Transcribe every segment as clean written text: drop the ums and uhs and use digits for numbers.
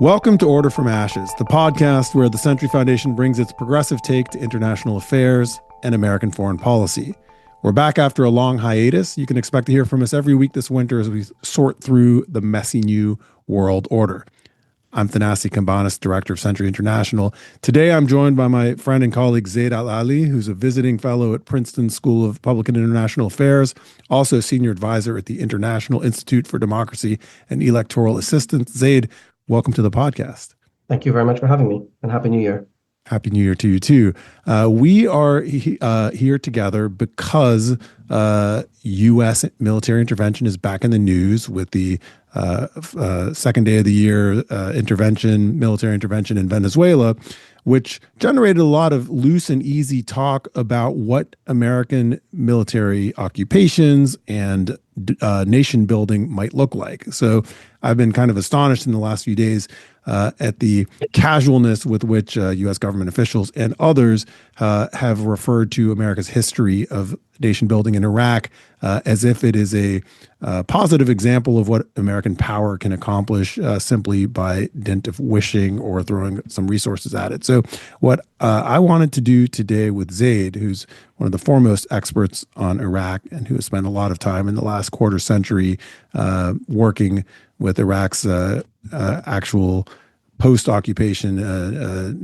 Welcome to Order from Ashes, the podcast where the Century Foundation brings its progressive take to international affairs and American foreign policy. We're back after a long hiatus. You can expect to hear from us every week this winter as we sort through the messy new world order. I'm Thanassis, Cambanis, Director of Century International. Today I'm joined by my friend and colleague Zaid Al-Ali, who's a visiting fellow at Princeton School of Public and International Affairs, also a senior advisor at the International Institute for Democracy and Electoral Assistance. Zaid, welcome to the podcast. Thank you very much for having me, and Happy New Year. Happy New Year to you, too. We are here together because U.S. military intervention is back in the news with the second day of the year military intervention in Venezuela, which generated a lot of loose and easy talk about what American military occupations and nation building might look like. So I've been kind of astonished in the last few days at the casualness with which U.S. government officials and others have referred to America's history of nation building in Iraq as if it is a positive example of what American power can accomplish simply by dint of wishing or throwing some resources at it. So what I wanted to do today with Zaid, who's one of the foremost experts on Iraq and who has spent a lot of time in the last quarter century working with Iraq's actual post-occupation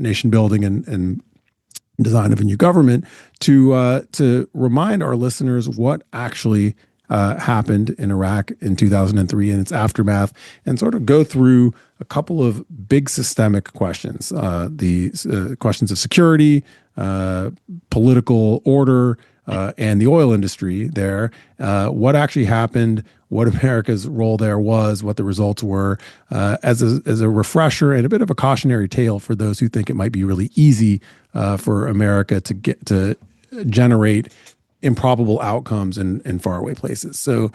nation building and design of a new government, to remind our listeners what actually happened in Iraq in 2003 and its aftermath, and sort of go through a couple of big systemic questions, the questions of security, political order, and the oil industry there, what actually happened, what America's role there was, what the results were, as a refresher and a bit of a cautionary tale for those who think it might be really easy for America to get to generate improbable outcomes in faraway places. So,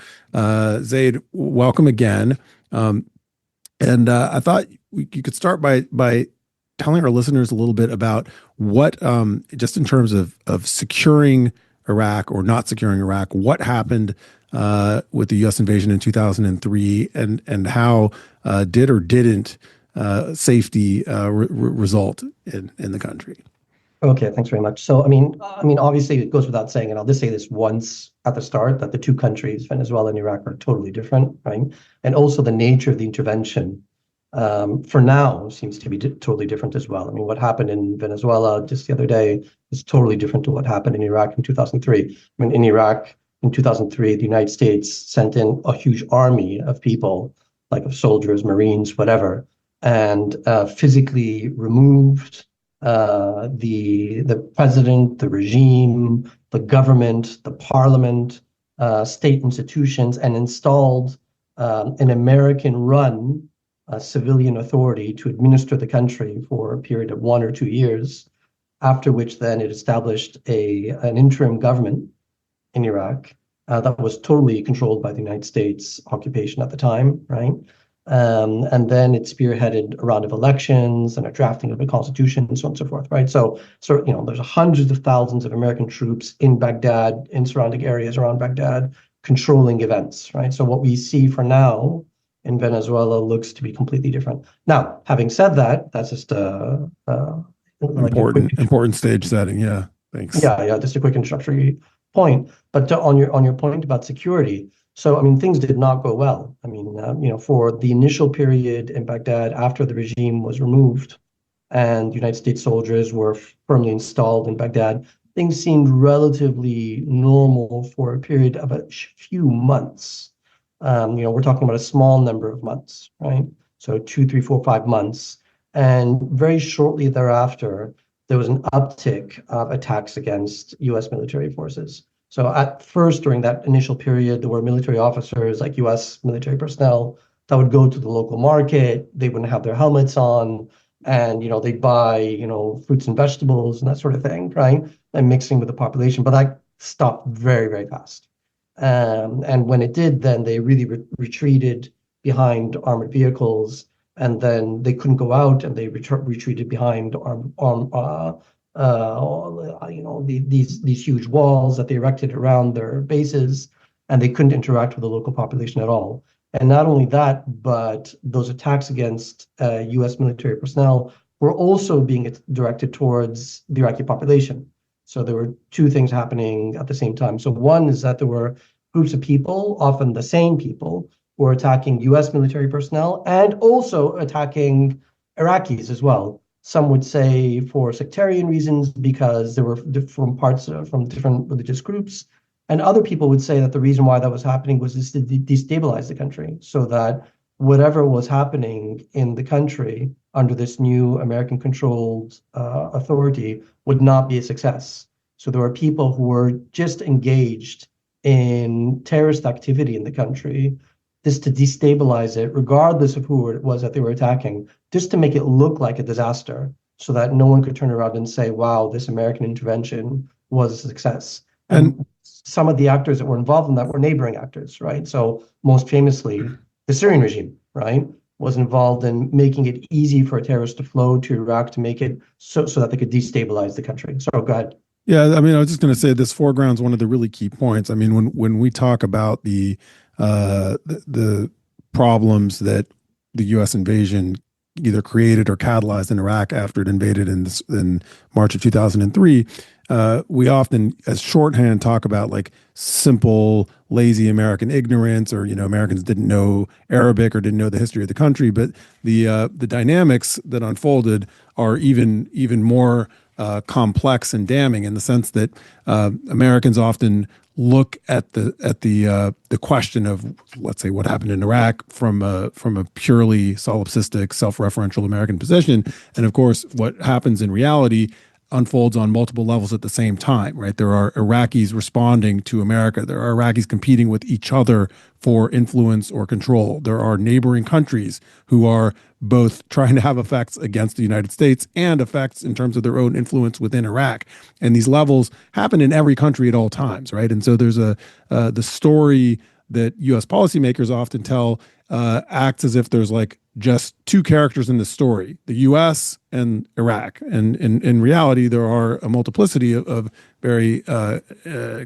Zaid, welcome again. And I thought you could start by telling our listeners a little bit about what, just in terms of securing Iraq or not securing Iraq, what happened with the U.S. invasion in 2003, and how did or didn't safety result in the country? Okay, thanks very much. So, I mean, obviously, it goes without saying, and I'll just say this once at the start, that the two countries, Venezuela and Iraq, are totally different, right? And also the nature of the intervention, for now, seems to be totally different as well. I mean, what happened in Venezuela just the other day is totally different to what happened in Iraq in 2003. I mean, in Iraq in 2003, the United States sent in a huge army of people, like of soldiers, Marines, whatever, and physically removed the president, the regime, the government, the parliament, state institutions, and installed an American-run civilian authority to administer the country for a period of 1 or 2 years, after which then it established an interim government in Iraq that was totally controlled by the United States occupation at the time, right? And then it spearheaded a round of elections and a drafting of a constitution and so on and so forth, right? So there's hundreds of thousands of American troops in Baghdad, in surrounding areas around Baghdad, controlling events, right? So what we see for now in Venezuela looks to be completely different. Now, having said that, that's just important stage setting. Yeah, thanks. Yeah, just a quick introductory point. But on your point about security, so, I mean, things did not go well. I mean, for the initial period in Baghdad after the regime was removed and United States soldiers were firmly installed in Baghdad, things seemed relatively normal for a period of a few months. We're talking about a small number of months, right? So 2, 3, 4, 5 months. And very shortly thereafter, there was an uptick of attacks against U.S. military forces. So at first, during that initial period, there were military officers, like U.S. military personnel, that would go to the local market. They wouldn't have their helmets on, and they'd buy fruits and vegetables and that sort of thing, right? And mixing with the population. But that stopped very, very fast. And when it did, then they really retreated behind armored vehicles, and then they couldn't go out, and they retreated behind these huge walls that they erected around their bases, and they couldn't interact with the local population at all. And not only that, but those attacks against US military personnel were also being directed towards the Iraqi population. So there were two things happening at the same time. So one is that there were groups of people, often the same people, who were attacking US military personnel and also attacking Iraqis as well. Some would say for sectarian reasons because there were different parts from different religious groups. And other people would say that the reason why that was happening was just to destabilize the country so that whatever was happening in the country under this new American controlled authority would not be a success. So there were people who were just engaged in terrorist activity in the country, just to destabilize it, regardless of who it was that they were attacking, just to make it look like a disaster so that no one could turn around and say, wow, this American intervention was a success. And And some of the actors that were involved in that were neighboring actors, right? So most famously, the Syrian regime, right, was involved in making it easy for terrorists to flow to Iraq to make it so that they could destabilize the country. So go ahead. yeah, I mean, I was just going to say this foregrounds one of the really key points. I mean, when we talk about the problems that the U.S. invasion either created or catalyzed in Iraq after it invaded in March of 2003, we often, as shorthand, talk about like simple, lazy American ignorance, or Americans didn't know Arabic or didn't know the history of the country. But the dynamics that unfolded are even more complex and damning in the sense that Americans often look at the question of, let's say, what happened in Iraq from a purely solipsistic, self-referential American position, and of course, what happens in reality unfolds on multiple levels at the same time, right? There are Iraqis responding to America. There are Iraqis competing with each other for influence or control. There are neighboring countries who are both trying to have effects against the United States and effects in terms of their own influence within Iraq. And these levels happen in every country at all times, right? And so there's the story that U.S. policymakers often tell acts as if there's like just two characters in the story, the U.S. and Iraq. And in reality, there are a multiplicity of very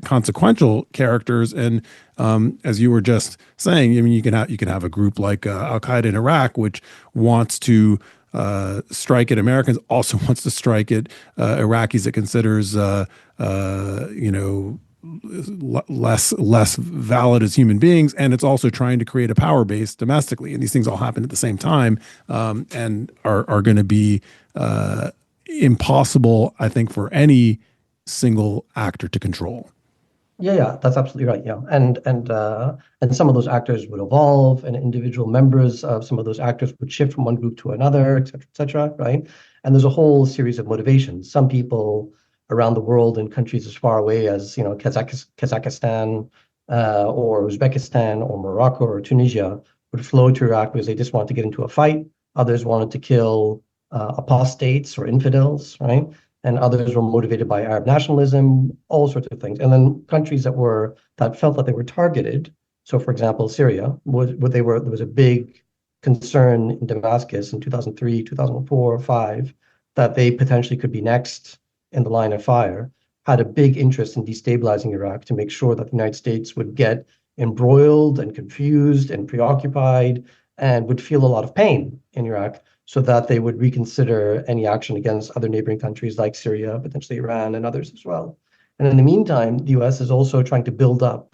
consequential characters. And as you were just saying, I mean, you can have a group like Al Qaeda in Iraq, which wants to strike at Americans, also wants to strike at Iraqis. It considers less valid as human beings, and it's also trying to create a power base domestically. And these things all happen at the same time, and are going to be impossible, I think, for any single actor to control. Yeah, that's absolutely right. Yeah, and some of those actors would evolve, and individual members of some of those actors would shift from one group to another, et cetera, right? And there's a whole series of motivations. Some people around the world in countries as far away as Kazakhstan or Uzbekistan or Morocco or Tunisia would flow to Iraq because they just wanted to get into a fight. Others wanted to kill apostates or infidels, right? And others were motivated by Arab nationalism, all sorts of things. And then countries that felt that they were targeted. So, for example, Syria, there was a big concern in Damascus in 2003, 2004, 5, that they potentially could be next in the line of fire, had a big interest in destabilizing Iraq to make sure that the United States would get embroiled and confused and preoccupied and would feel a lot of pain in Iraq so that they would reconsider any action against other neighboring countries like Syria, potentially Iran, and others as well. And in the meantime, the US is also trying to build up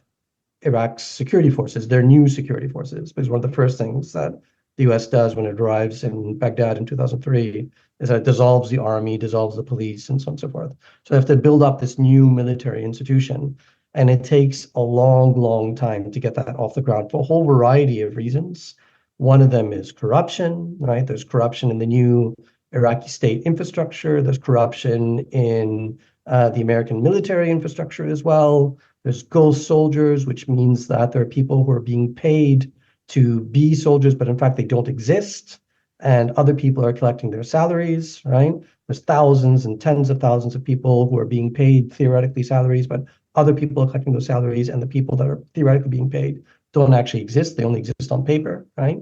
Iraq's security forces, their new security forces, because one of the first things that the US does when it arrives in Baghdad in 2003 is that it dissolves the army, dissolves the police, and so on and so forth. So they have to build up this new military institution. And it takes a long, long time to get that off the ground for a whole variety of reasons. One of them is corruption, right? There's corruption in the new Iraqi state infrastructure. There's corruption in the American military infrastructure as well. There's ghost soldiers, which means that there are people who are being paid to be soldiers, but in fact, they don't exist. And other people are collecting their salaries, right? There's thousands and tens of thousands of people who are being paid theoretically salaries, but other people are collecting those salaries, and the people that are theoretically being paid don't actually exist. They only exist on paper, right?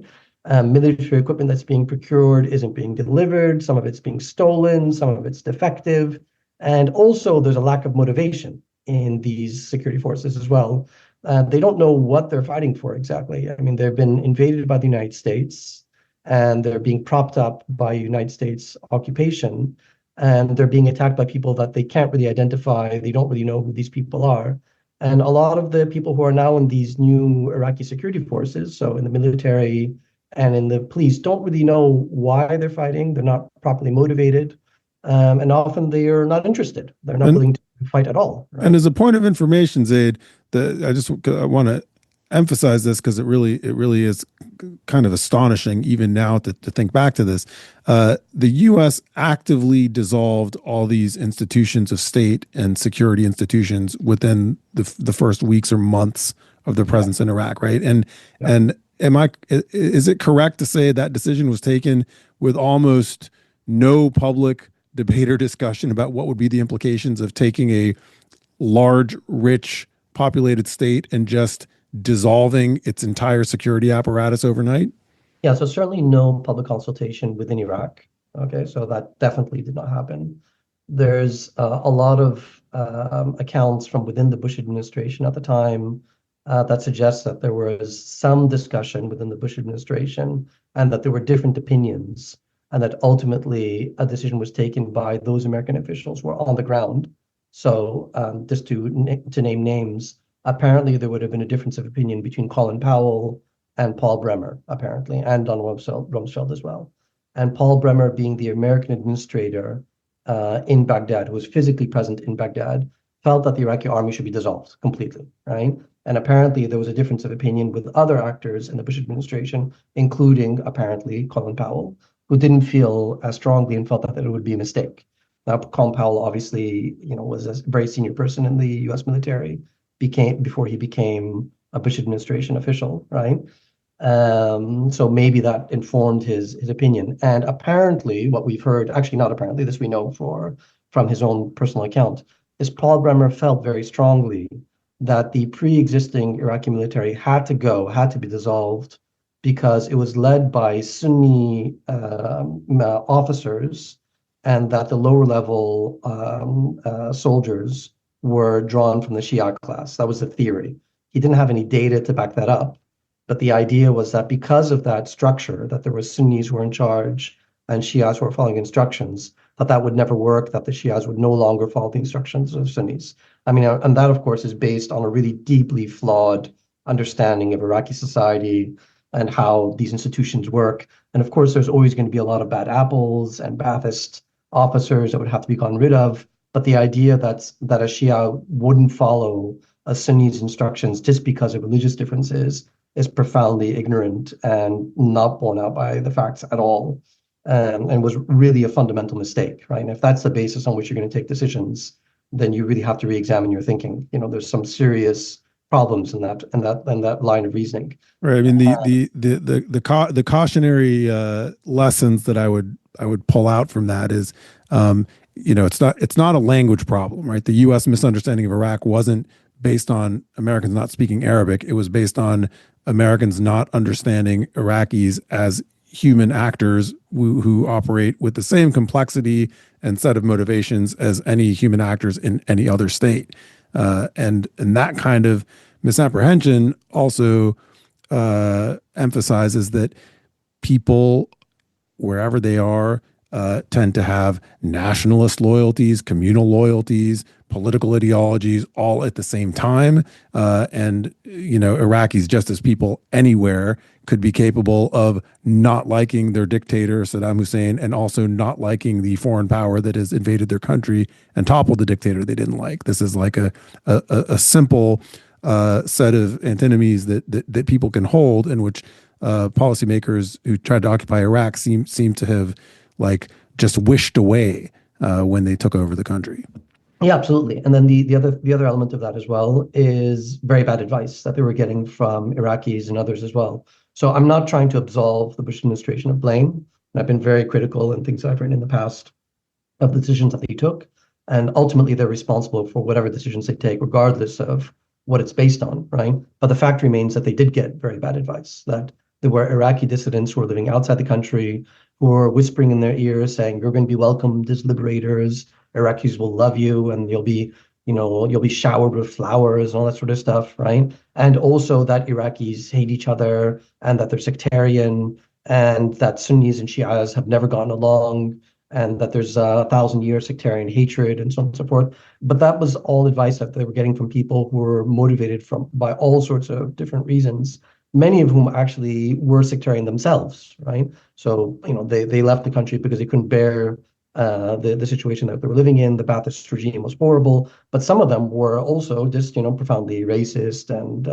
Military equipment that's being procured isn't being delivered. Some of it's being stolen. Some of it's defective. And also there's a lack of motivation in these security forces as well. They don't know what they're fighting for exactly. I mean, they've been invaded by the United States, and they're being propped up by United States occupation, and they're being attacked by people that they can't really identify. They don't really know who these people are. And a lot of the people who are now in these new Iraqi security forces, so in the military and in the police, don't really know why they're fighting. They're not properly motivated. And often they are not interested. They're not And willing to fight at all, and right? as a point of information, Zaid, I want to emphasize this because it really is kind of astonishing even now to think back to this. The U.S. actively dissolved all these institutions of state and security institutions within the first weeks or months of their Yeah, presence in Iraq, right? And yeah. and is it correct to say that decision was taken with almost no public debate or discussion about what would be the implications of taking a large, rich, populated state and just dissolving its entire security apparatus overnight? Yeah, so certainly no public consultation within Iraq. Okay, so that definitely did not happen. There's a lot of accounts from within the Bush administration at the time that suggests that there was some discussion within the Bush administration and that there were different opinions, and that ultimately a decision was taken by those American officials who were on the ground. So just to name names, apparently there would have been a difference of opinion between Colin Powell and Paul Bremer, apparently, and Don Rumsfeld as well. And Paul Bremer, being the American administrator in Baghdad, who was physically present in Baghdad, felt that the Iraqi army should be dissolved completely, right? And apparently there was a difference of opinion with other actors in the Bush administration, including apparently Colin Powell, who didn't feel as strongly and felt that it would be a mistake. Now, Colin Powell obviously, was a very senior person in the U.S. military, before he became a Bush administration official, right? So maybe that informed his opinion. And apparently, what we've heard, actually not apparently, this we know from his own personal account, is Paul Bremer felt very strongly that the pre-existing Iraqi military had to be dissolved because it was led by Sunni officers, and that the lower level soldiers were drawn from the Shia class. That was the theory. He didn't have any data to back that up. But the idea was that because of that structure, that there were Sunnis who were in charge and Shias who were following instructions, that would never work, that the Shias would no longer follow the instructions of Sunnis. I mean, and that, of course, is based on a really deeply flawed understanding of Iraqi society and how these institutions work. And of course, there's always going to be a lot of bad apples and Ba'athist officers that would have to be gotten rid of. But the idea that a Shia wouldn't follow a Sunni's instructions just because of religious differences is profoundly ignorant and not borne out by the facts at all, and was really a fundamental mistake, right? And if that's the basis on which you're going to take decisions, then you really have to re-examine your thinking. There's some serious problems in that line of reasoning. Right. I mean, the cautionary lessons that I would pull out from that is, it's not a language problem, right? The U.S. misunderstanding of Iraq wasn't based on Americans not speaking Arabic. It was based on Americans not understanding Iraqis as human actors who operate with the same complexity and set of motivations as any human actors in any other state. And that kind of misapprehension also emphasizes that people, wherever they are, tend to have nationalist loyalties, communal loyalties, political ideologies all at the same time. And Iraqis, just as people anywhere, could be capable of not liking their dictator, Saddam Hussein, and also not liking the foreign power that has invaded their country and toppled the dictator they didn't like. This is like a simple set of antinomies that people can hold, in which policymakers who tried to occupy Iraq seem to have just wished away when they took over the country. Yeah, absolutely. And then the other element of that as well is very bad advice that they were getting from Iraqis and others as well. So I'm not trying to absolve the Bush administration of blame. And I've been very critical in things I've written in the past of the decisions that they took. And ultimately, they're responsible for whatever decisions they take, regardless of what it's based on, right? But the fact remains that they did get very bad advice, that there were Iraqi dissidents who were living outside the country, who were whispering in their ears saying, you're going to be welcomed as liberators. Iraqis will love you, and you'll be, you'll be showered with flowers and all that sort of stuff, right? And also that Iraqis hate each other and that they're sectarian and that Sunnis and Shias have never gotten along and that there's 1,000 year sectarian hatred and so on and so forth. But that was all advice that they were getting from people who were motivated by all sorts of different reasons, many of whom actually were sectarian themselves, right? So, they left the country because they couldn't bear the situation that they were living in. The Ba'athist regime was horrible, but some of them were also just, profoundly racist and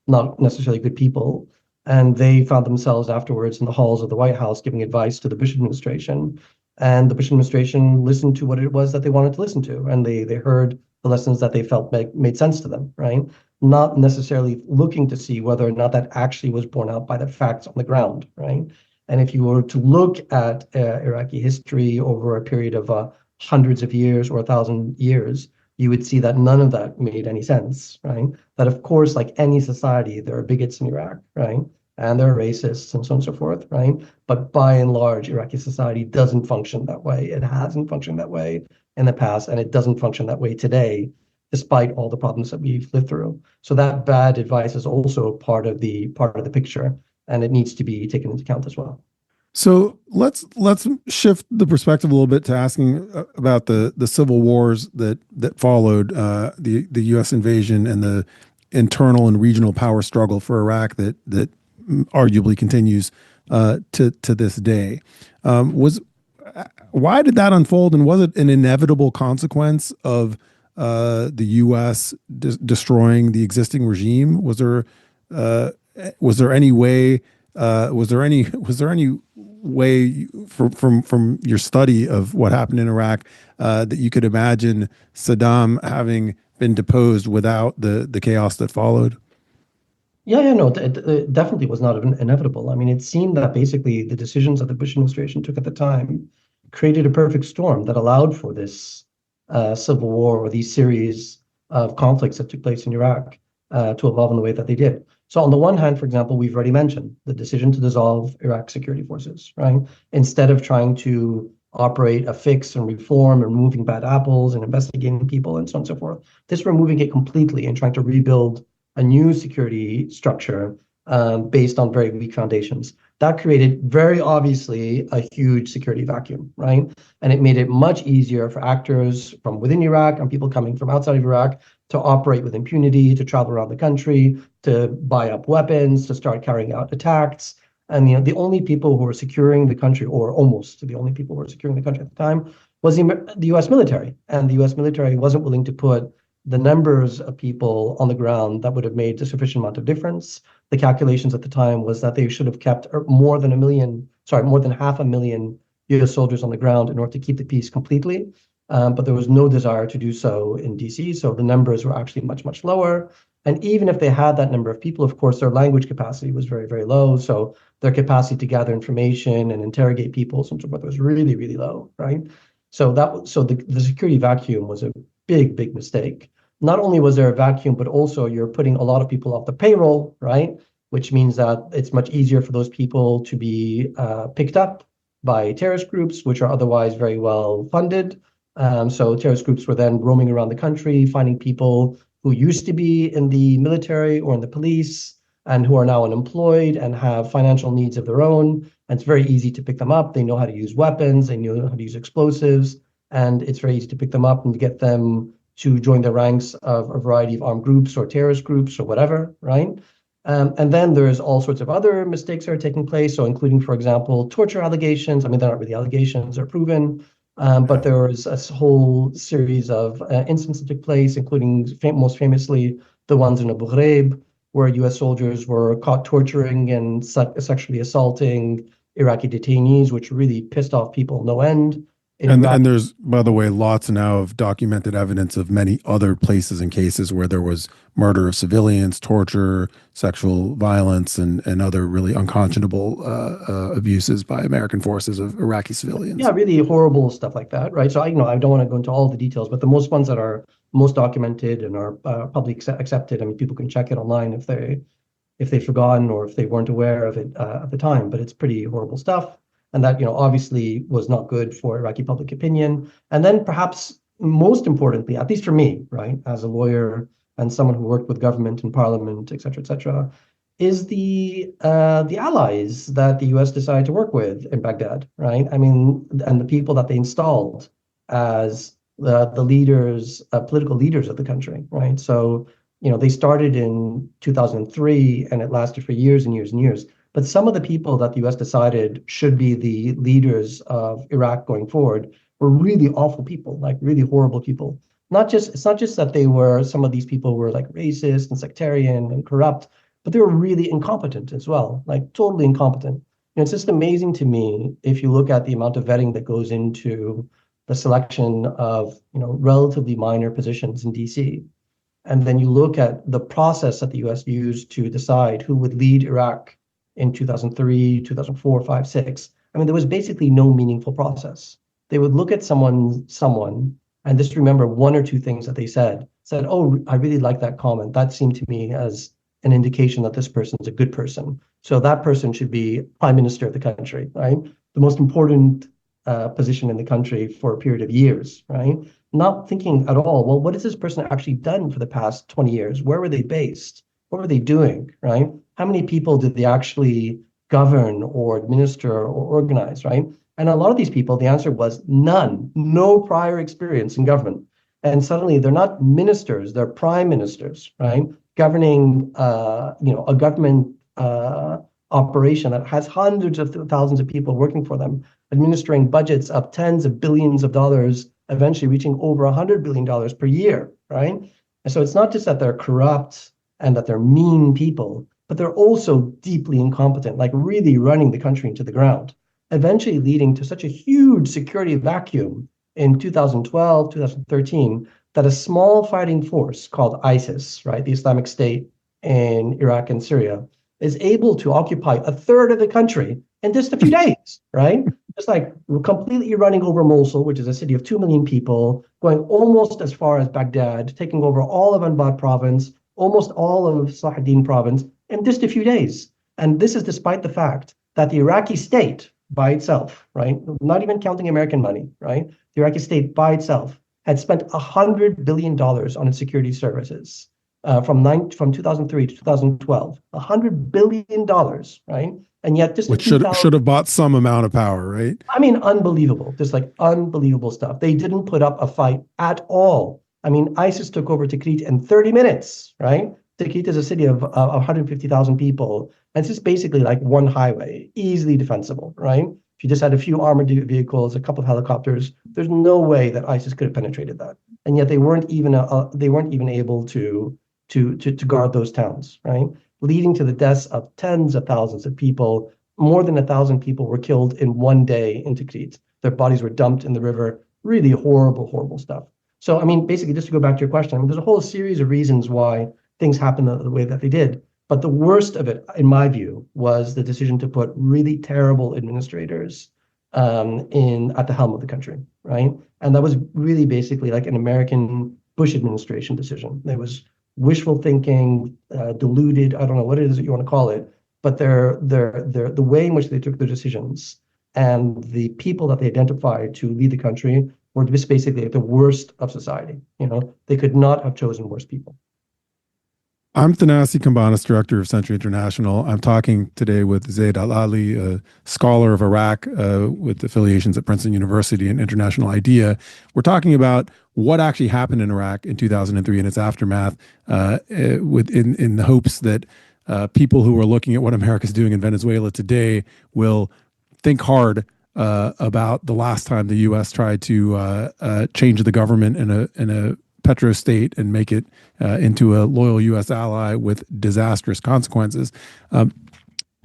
not necessarily good people. And they found themselves afterwards in the halls of the White House giving advice to the Bush administration. And the Bush administration listened to what it was that they wanted to listen to. And they heard the lessons that they felt made sense to them, right? Not necessarily looking to see whether or not that actually was borne out by the facts on the ground, right? And if you were to look at Iraqi history over a period of hundreds of years or 1,000 years, you would see that none of that made any sense, right? That, of course, like any society, there are bigots in Iraq, right? And there are racists and so on and so forth, right? But by and large, Iraqi society doesn't function that way. It hasn't functioned that way in the past, and it doesn't function that way today, despite all the problems that we've lived through. So that bad advice is also part of the picture, and it needs to be taken into account as well. So let's shift the perspective a little bit to asking about the civil wars that followed the U.S. invasion and the internal and regional power struggle for Iraq that arguably continues to this day. Why did that unfold, and was it an inevitable consequence of the U.S. destroying the existing regime? Was there any way? Was there any way from your study of what happened in Iraq that you could imagine Saddam having been deposed without the chaos that followed? Yeah, no, it definitely was not inevitable. I mean, it seemed that basically the decisions that the Bush administration took at the time created a perfect storm that allowed for this civil war or these series of conflicts that took place in Iraq to evolve in the way that they did. So on the one hand, for example, we've already mentioned the decision to dissolve Iraq security forces, right? Instead of trying to operate a fix and reform and removing bad apples and investigating people and so on and so forth, this removing it completely and trying to rebuild a new security structure based on very weak foundations. That created very obviously a huge security vacuum, right? And it made it much easier for actors from within Iraq and people coming from outside of Iraq to operate with impunity, to travel around the country, to buy up weapons, to start carrying out attacks. And the only people who were securing the country, or almost the only people who were securing the country at the time, was the U.S. military. And the U.S. military wasn't willing to put the numbers of people on the ground that would have made a sufficient amount of difference. The calculations at the time was that they should have kept more than 500,000 U.S. soldiers on the ground in order to keep the peace completely. But there was no desire to do so in DC. So the numbers were actually much, much lower. And even if they had that number of people, of course, their language capacity was very, very low. So their capacity to gather information and interrogate people, so forth, was really, really low, right? So the security vacuum was a big, big mistake. Not only was there a vacuum, but also you're putting a lot of people off the payroll, right? Which means that it's much easier for those people to be picked up by terrorist groups, which are otherwise very well funded. So terrorist groups were then roaming around the country, finding people who used to be in the military or in the police and who are now unemployed and have financial needs of their own. And it's very easy to pick them up. They know how to use weapons, they know how to use explosives, and it's very easy to pick them up and to get them to join the ranks of a variety of armed groups or terrorist groups or whatever, right? And then there's all sorts of other mistakes that are taking place. So including, for example, torture allegations. I mean, they're not really allegations, they're proven. But there was a whole series of incidents that took place, including most famously the ones in Abu Ghraib, where U.S. soldiers were caught torturing and sexually assaulting Iraqi detainees, which really pissed off people no end. And there's, by the way, lots now of documented evidence of many other places and cases where there was murder of civilians, torture, sexual violence, and other really unconscionable abuses by American forces of Iraqi civilians. Yeah, really horrible stuff like that, right? So I don't want to go into all the details, but the most ones that are most documented and are publicly accepted. I mean, people can check it online if they've forgotten or if they weren't aware of it at the time. But it's pretty horrible stuff. And that, obviously was not good for Iraqi public opinion. And then perhaps most importantly, at least for me, right, as a lawyer and someone who worked with government and parliament, et cetera, is the allies that the U.S. decided to work with in Baghdad, right? I mean, and the people that they installed as the leaders, political leaders of the country, right? So, they started in 2003 and it lasted for years and years and years. But some of the people that the U.S. decided should be the leaders of Iraq going forward were really awful people, like really horrible people. It's not just that some of these people were like racist and sectarian and corrupt, but they were really incompetent as well, like totally incompetent. It's just amazing to me if you look at the amount of vetting that goes into the selection of, relatively minor positions in DC. And then you look at the process that the US used to decide who would lead Iraq in 2003, 2004, 5, 6. I mean, there was basically no meaningful process. They would look at someone, and just remember one or two things that they said, oh, I really like that comment. That seemed to me as an indication that this person's a good person. So that person should be prime minister of the country, right? The most important position in the country for a period of years, right? Not thinking at all, well, what has this person actually done for the past 20 years? Where were they based? What were they doing, right? How many people did they actually govern or administer or organize, right? And a lot of these people, the answer was none, no prior experience in government. And suddenly they're not ministers, they're prime ministers, right? Governing, a government operation that has hundreds of thousands of people working for them, administering budgets of tens of billions of dollars, eventually reaching over $100 billion per year, right? And so it's not just that they're corrupt and that they're mean people, but they're also deeply incompetent, like really running the country into the ground, eventually leading to such a huge security vacuum in 2012, 2013, that a small fighting force called ISIS, right, the Islamic State in Iraq and Syria, is able to occupy a third of the country in just a few days, right? Just like completely running over Mosul, which is a city of 2 million people, going almost as far as Baghdad, taking over all of Anbar province, almost all of Salahuddin province in just a few days. And this is despite the fact that the Iraqi state by itself, right, not even counting American money, right, the Iraqi state by itself had spent $100 billion on its security services from 2003 to 2012, $100 billion, right? And yet just Which should have bought some amount of power, right? I mean, unbelievable, just like unbelievable stuff. They didn't put up a fight at all. I mean, ISIS took over Tikrit in 30 minutes, right? Tikrit is a city of 150,000 people. And it's just basically like one highway, easily defensible, right? If you just had a few armored vehicles, a couple of helicopters, there's no way that ISIS could have penetrated that. And yet they weren't even able to guard those towns, right? Leading to the deaths of tens of thousands of people. More than 1,000 people were killed in one day in Tikrit. Their bodies were dumped in the river. Really horrible, horrible stuff. So, I mean, basically, just to go back to your question, I mean, there's a whole series of reasons why things happened the way that they did. But the worst of it, in my view, was the decision to put really terrible administrators at the helm of the country, right? And that was really basically like an American Bush administration decision. It was wishful thinking, deluded, I don't know what it is that you want to call it, but the way in which they took their decisions and the people that they identified to lead the country were just basically the worst of society. They could not have chosen worse people. I'm Thanassis, Cambanis, director of Century International. I'm talking today with Zaid Al-Ali, a scholar of Iraq with affiliations at Princeton University and International IDEA. We're talking about what actually happened in Iraq in 2003 and its aftermath, in the hopes that people who are looking at what America's doing in Venezuela today will think hard about the last time the U.S. tried to change the government in a petro state and make it into a loyal U.S. ally with disastrous consequences.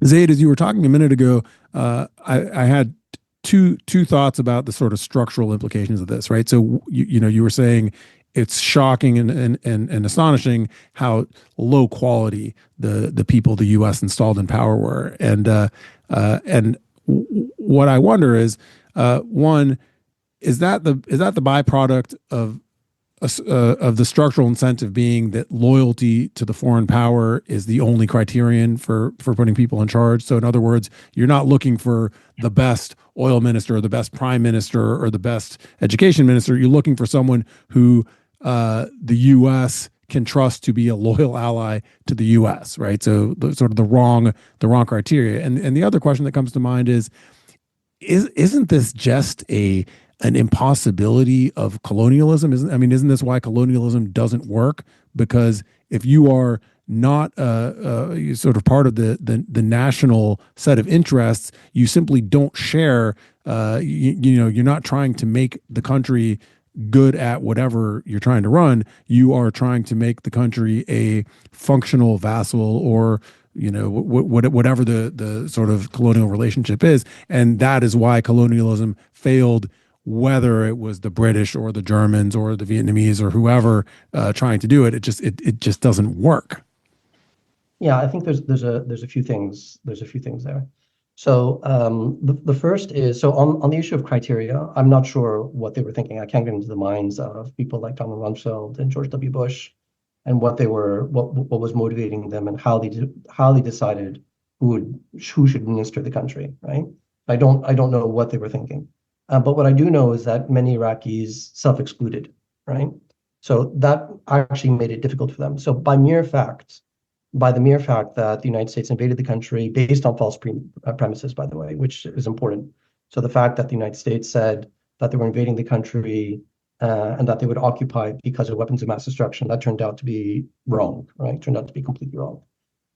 Zaid, as you were talking a minute ago, I had two thoughts about the sort of structural implications of this, right? So you were saying it's shocking and astonishing how low quality the people the U.S. installed in power were, and what I wonder is, one, is that the byproduct of of the structural incentive being that loyalty to the foreign power is the only criterion for putting people in charge. So in other words, you're not looking for the best oil minister or the best prime minister or the best education minister. You're looking for someone who the U.S. can trust to be a loyal ally to the U.S. Right. So sort of the wrong criteria. And the other question that comes to mind isn't this just an impossibility of colonialism? Isn't this why colonialism doesn't work? Because if you are not sort of part of the national set of interests, you simply don't share. You're not trying to make the country good at whatever you're trying to run. You are trying to make the country a functional vassal, or whatever the sort of colonial relationship is. And that is why colonialism failed, whether it was the British or the Germans or the Vietnamese or whoever trying to do it. It just doesn't work. Yeah, I think there's a few things there. So the first is, so on the issue of criteria, I'm not sure what they were thinking. I can't get into the minds of people like Donald Rumsfeld and George W. Bush, and what was motivating them, and how they decided who should administer the country, right? I don't know what they were thinking, but what I do know is that many Iraqis self-excluded, right? So that actually made it difficult for them. So by the mere fact that the United States invaded the country based on false premises, by the way, which is important. So the fact that the United States said that they were invading the country and that they would occupy because of weapons of mass destruction, that turned out to be wrong, right? Turned out to be completely wrong,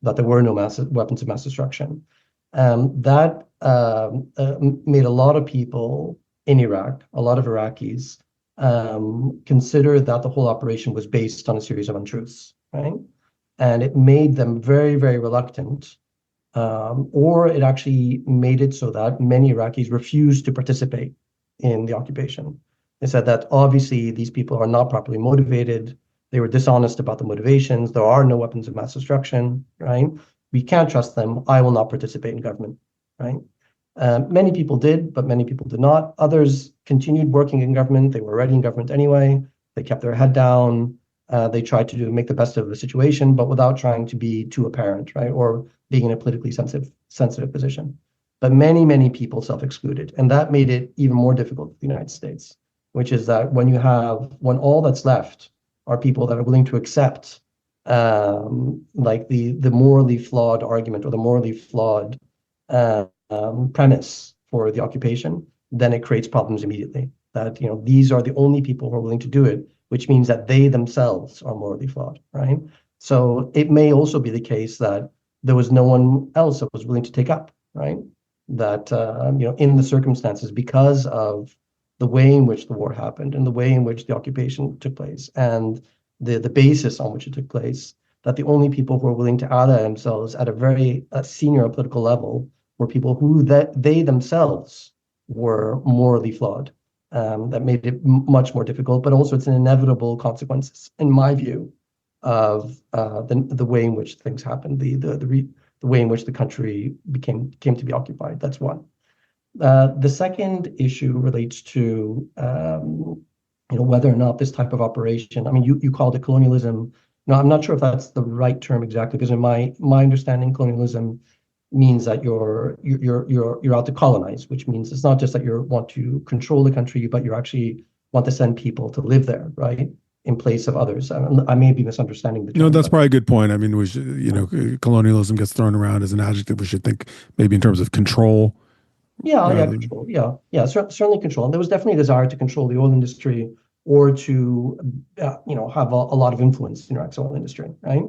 that there were no weapons of mass destruction. That made a lot of people in Iraq, a lot of Iraqis, consider that the whole operation was based on a series of untruths, right? And it made them very, very reluctant, or it actually made it so that many Iraqis refused to participate in the occupation. They said that obviously these people are not properly motivated. They were dishonest about the motivations. There are no weapons of mass destruction, right? We can't trust them. I will not participate in government, right? Many people did, but many people did not. Others continued working in government. They were already in government anyway. They kept their head down. They tried to make the best of the situation, but without trying to be too apparent, right? Or being in a politically sensitive position. But many, many people self-excluded. And that made it even more difficult for the United States, which is that when all that's left are people that are willing to accept like the morally flawed argument or the morally flawed premise for the occupation, then it creates problems immediately. That, these are the only people who are willing to do it, which means that they themselves are morally flawed, right? So it may also be the case that there was no one else that was willing to take up, right? That, in the circumstances, because of the way in which the war happened and the way in which the occupation took place and the basis on which it took place, that the only people who were willing to ally themselves at a very senior political level were people who they themselves were morally flawed. That made it much more difficult, but also it's an inevitable consequence, in my view, of the way in which things happened, the way in which the country came to be occupied. That's one. The second issue relates to whether or not this type of operation. I mean, you called it colonialism. No, I'm not sure if that's the right term exactly, because in my understanding, colonialism means that you're out to colonize, which means it's not just that you want to control the country, but you actually want to send people to live there, right, in place of others. I may be misunderstanding the term. No, that's probably a good point. I mean, we should, colonialism gets thrown around as an adjective. We should think maybe in terms of control. Yeah, control. Yeah, certainly control. And there was definitely a desire to control the oil industry, or to, have a lot of influence in Iraq's oil industry, right?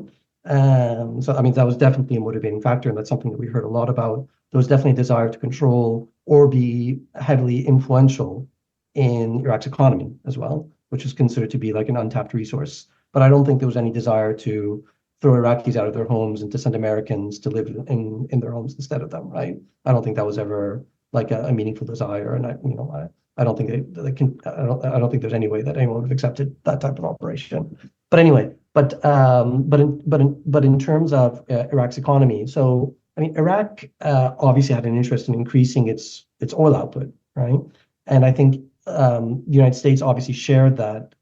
So, I mean, that was definitely a motivating factor, and that's something that we heard a lot about. There was definitely a desire to control or be heavily influential in Iraq's economy as well, which is considered to be like an untapped resource. But I don't think there was any desire to throw Iraqis out of their homes and to send Americans to live in their homes instead of them, right? I don't think that was ever like a meaningful desire, and I don't think they can. I don't think there's any way that anyone would have accepted that type of operation. But anyway, but in terms of Iraq's economy, so I mean, Iraq obviously had an interest in increasing its oil output, right? And I think the United States obviously shared that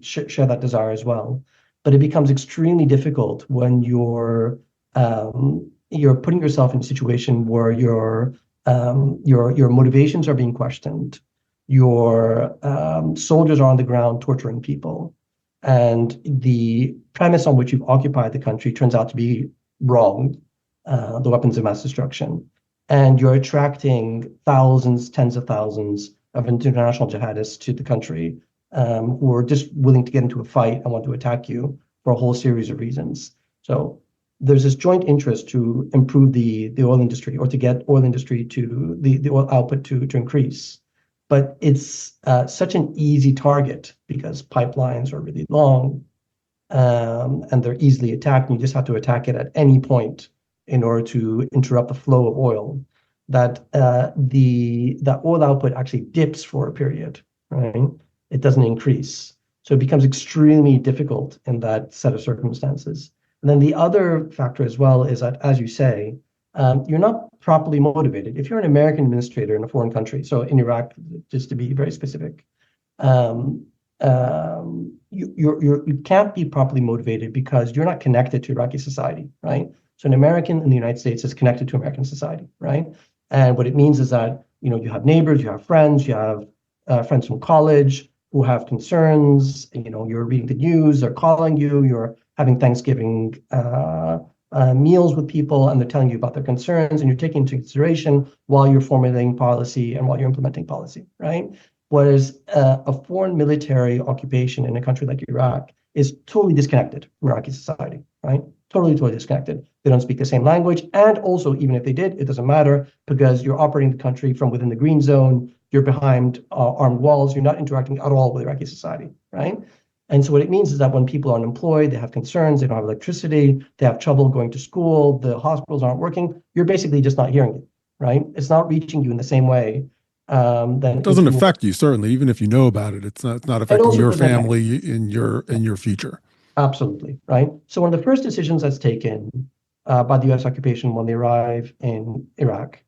share that desire as well. But it becomes extremely difficult when you're putting yourself in a situation where your motivations are being questioned, your soldiers are on the ground torturing people, and the premise on which you've occupied the country turns out to be wrong, the weapons of mass destruction, and you're attracting thousands, tens of thousands of international jihadists to the country, who are just willing to get into a fight and want to attack you for a whole series of reasons. So there's this joint interest to improve the oil industry, or to get oil industry to the oil output to increase. But it's such an easy target because pipelines are really long, and they're easily attacked, and you just have to attack it at any point in order to interrupt the flow of oil, that the oil output actually dips for a period, right? It doesn't increase. So it becomes extremely difficult in that set of circumstances. And then the other factor as well is that, as you say, you're not properly motivated. If you're an American administrator in a foreign country, so in Iraq, just to be very specific, you can't be properly motivated because you're not connected to Iraqi society, right? So an American in the United States is connected to American society, right? And what it means is that, you have neighbors, you have friends, you have friends from college who have concerns. You're reading the news, they're calling you, you're having Thanksgiving meals with people, and they're telling you about their concerns, and you're taking into consideration while you're formulating policy and while you're implementing policy, right? Whereas a foreign military occupation in a country like Iraq is totally disconnected from Iraqi society, right? Totally disconnected. They don't speak the same language. And also, even if they did, it doesn't matter because you're operating the country from within the green zone. You're behind armed walls. You're not interacting at all with Iraqi society, right? And so what it means is that when people are unemployed, they have concerns, they don't have electricity, they have trouble going to school, the hospitals aren't working, you're basically just not hearing it, right? It's not reaching you in the same way. It doesn't affect you, certainly, even if you know about it. It's not It affecting also your doesn't affect family in you. your future. Absolutely, right? So one of the first decisions that's taken by the US occupation when they arrive in Iraq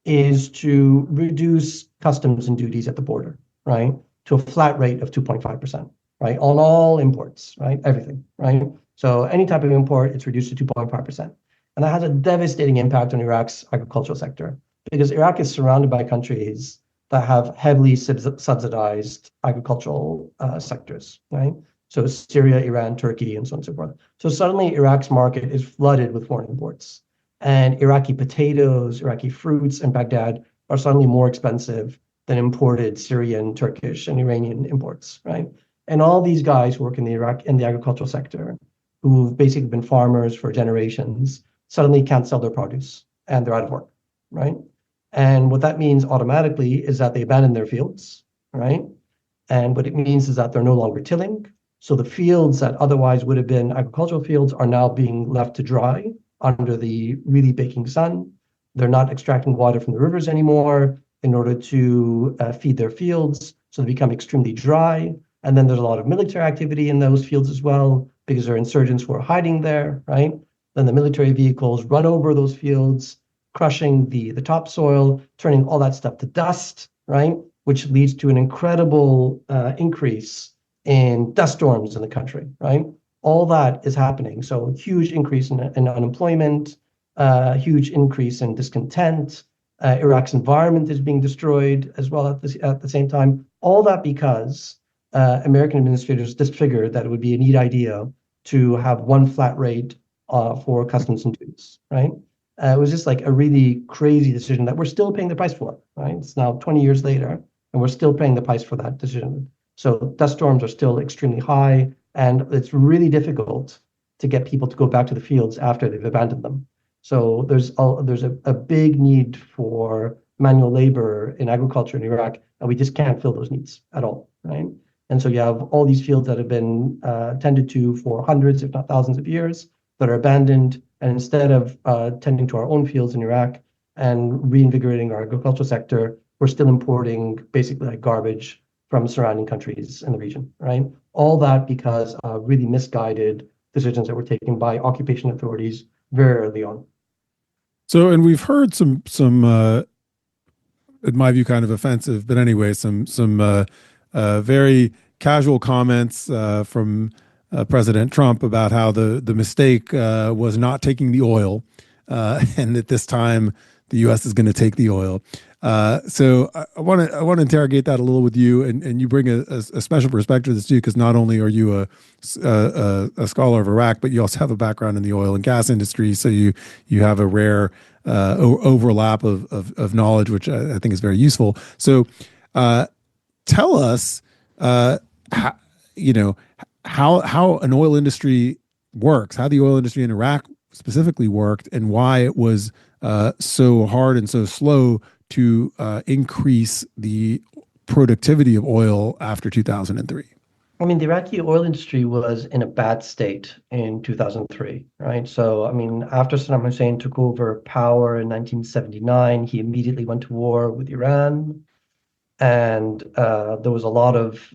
is to reduce customs and duties at the border, right? To a flat rate of 2.5%, right? On all imports, right? Everything, right? So any type of import, it's reduced to 2.5%. And that has a devastating impact on Iraq's agricultural sector because Iraq is surrounded by countries that have heavily subsidized agricultural sectors, right? So Syria, Iran, Turkey, and so on and so forth. So suddenly Iraq's market is flooded with foreign imports. And Iraqi potatoes, Iraqi fruits in Baghdad are suddenly more expensive than imported Syrian, Turkish, and Iranian imports, right? And all these guys who work in the agricultural sector, who've basically been farmers for generations, suddenly can't sell their produce and they're out of work, right? And what that means automatically is that they abandon their fields, right? And what it means is that they're no longer tilling. So the fields that otherwise would have been agricultural fields are now being left to dry under the really baking sun. They're not extracting water from the rivers anymore in order to feed their fields. So they become extremely dry. And then there's a lot of military activity in those fields as well, because there are insurgents who are hiding there, right? Then the military vehicles run over those fields, crushing the topsoil, turning all that stuff to dust, right? Which leads to an incredible increase in dust storms in the country, right? All that is happening. So huge increase in unemployment, huge increase in discontent. Iraq's environment is being destroyed as well at the same time. All that because American administrators just figured that it would be a neat idea to have one flat rate for customs and duties, right? It was just like a really crazy decision that we're still paying the price for, right? It's now 20 years later, and we're still paying the price for that decision. So dust storms are still extremely high, and it's really difficult to get people to go back to the fields after they've abandoned them. So there's a big need for manual labor in agriculture in Iraq, and we just can't fill those needs at all, right? And so you have all these fields that have been tended to for hundreds, if not thousands of years, that are abandoned. And instead of tending to our own fields in Iraq and reinvigorating our agricultural sector, we're still importing basically like garbage from surrounding countries in the region, right? All that because of really misguided decisions that were taken by occupation authorities very early on. So, and we've heard some in my view, kind of offensive. But anyway, some very casual comments from President Trump about how the mistake was not taking the oil, and at this time the U.S. is going to take the oil. So I want to interrogate that a little with you, and you bring a special perspective to this too, because not only are you a scholar of Iraq, but you also have a background in the oil and gas industry. So you have a rare overlap of knowledge, which I think is very useful. So tell us, how, you know, how an oil industry works, how the oil industry in Iraq specifically worked, and why it was so hard and so slow to increase the productivity of oil after 2003. I mean, the Iraqi oil industry was in a bad state in 2003, right? So, I mean, after Saddam Hussein took over power in 1979, he immediately went to war with Iran. And there was a lot of